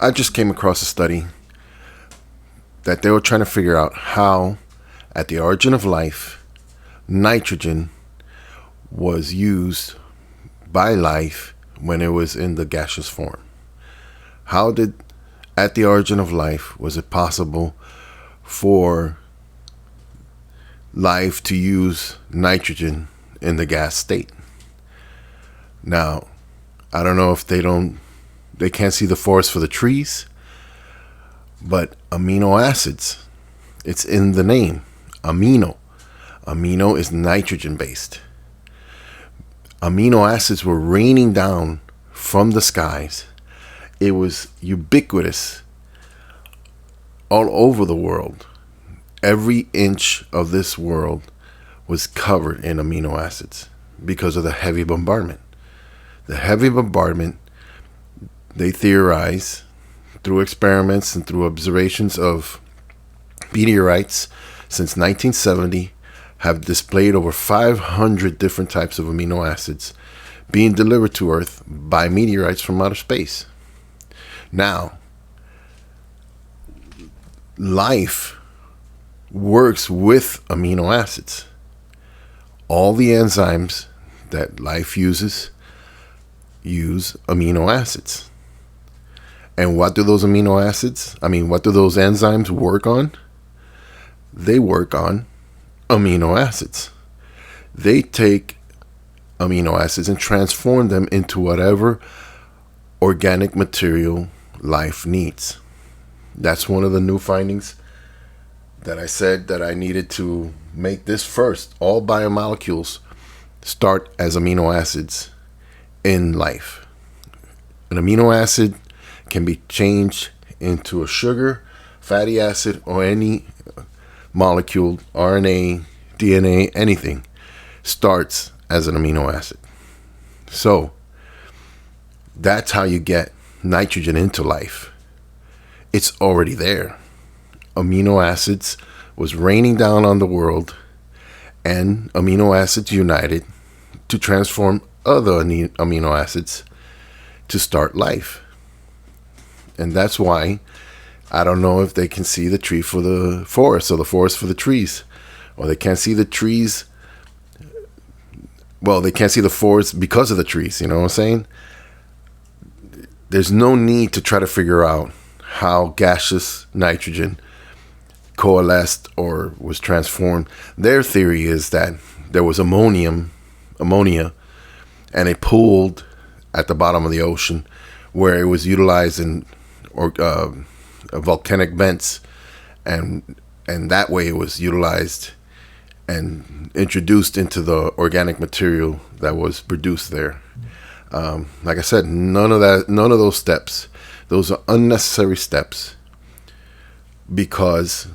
I just came across a study that they were trying to figure out how, at the origin of life, nitrogen was used by life when it was in the gaseous form. How did, at the origin of life, was it possible for life to use nitrogen in the gas state? Now, I don't know if they can't see the forest for the trees, but amino acids, it's in the name, amino. Amino is nitrogen based. Amino acids were raining down from the skies. It was ubiquitous all over the world. Every inch of this world was covered in amino acids because of the heavy bombardment. The heavy bombardment, they theorize through experiments and through observations of meteorites since 1970, have displayed over 500 different types of amino acids being delivered to Earth by meteorites from outer space. Now, life works with amino acids. All the enzymes that life uses use amino acids. And what do those amino acids, what do those enzymes work on? They work on amino acids. They take amino acids and transform them into whatever organic material life needs. That's one of the new findings that I said that I needed to make this first. All biomolecules start as amino acids in life. An amino acid can be changed into a sugar, fatty acid, or any molecule, RNA, DNA, anything, starts as an amino acid. So that's how you get nitrogen into life. It's already there. Amino acids was raining down on the world, and amino acids united to transform other amino acids to start life. And that's why I don't know if they can see the tree for the forest or the forest for the trees, or they can't see the trees. Well, they can't see the forest because of the trees. You know what I'm saying? There's no need to try to figure out how gaseous nitrogen coalesced or was transformed. Their theory is that there was ammonia, and it pooled at the bottom of the ocean where it was utilized in volcanic vents, and that way it was utilized and introduced into the organic material that was produced there. Like I said, none of those steps, those are unnecessary steps, because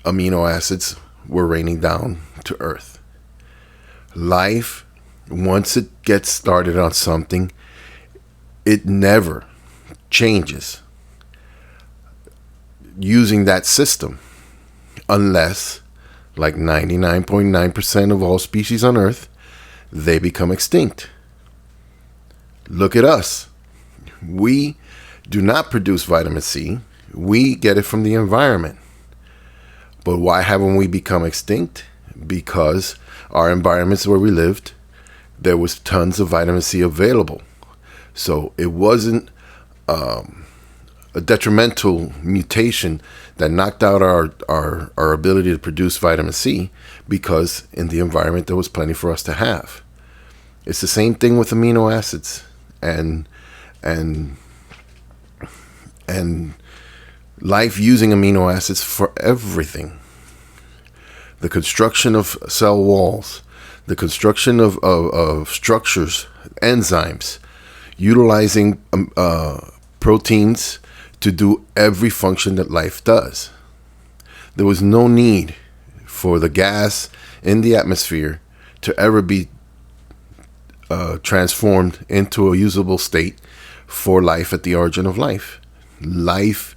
amino acids were raining down to Earth. Life, once it gets started on something, it never changes using that system, unless, like 99.9% of all species on Earth, they become extinct. Look at us. We do not produce vitamin C. We get it from the environment. But why haven't we become extinct? Because our environments where we lived, there was tons of vitamin C available. So it wasn't a detrimental mutation that knocked out our ability to produce vitamin C, because in the environment there was plenty for us to have. It's the same thing with amino acids and life using amino acids for everything. The construction of cell walls, the construction of structures, enzymes, utilizing proteins to do every function that life does. There was no need for the gas in the atmosphere to ever be transformed into a usable state for life at the origin of life. Life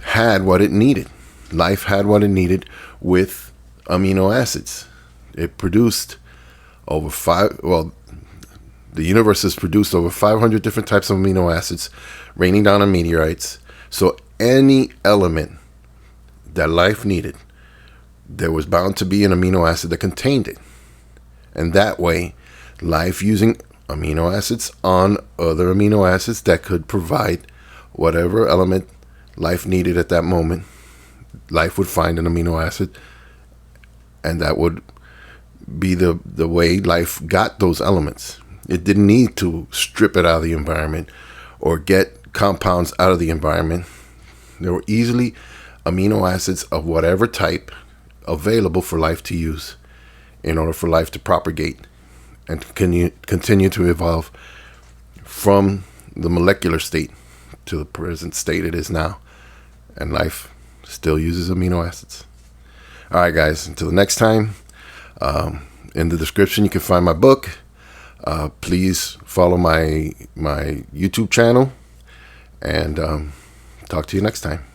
had what it needed. Life had what it needed with amino acids. It produced The universe has produced over 500 different types of amino acids raining down on meteorites. So any element that life needed, there was bound to be an amino acid that contained it. And that way, life using amino acids on other amino acids that could provide whatever element life needed at that moment, life would find an amino acid, and that would be the way life got those elements. It didn't need to strip it out of the environment or get compounds out of the environment. There were easily amino acids of whatever type available for life to use in order for life to propagate and continue to evolve from the molecular state to the present state it is now. And life still uses amino acids. All right, guys, until the next time, in the description you can find my book. Please follow my YouTube channel, and talk to you next time.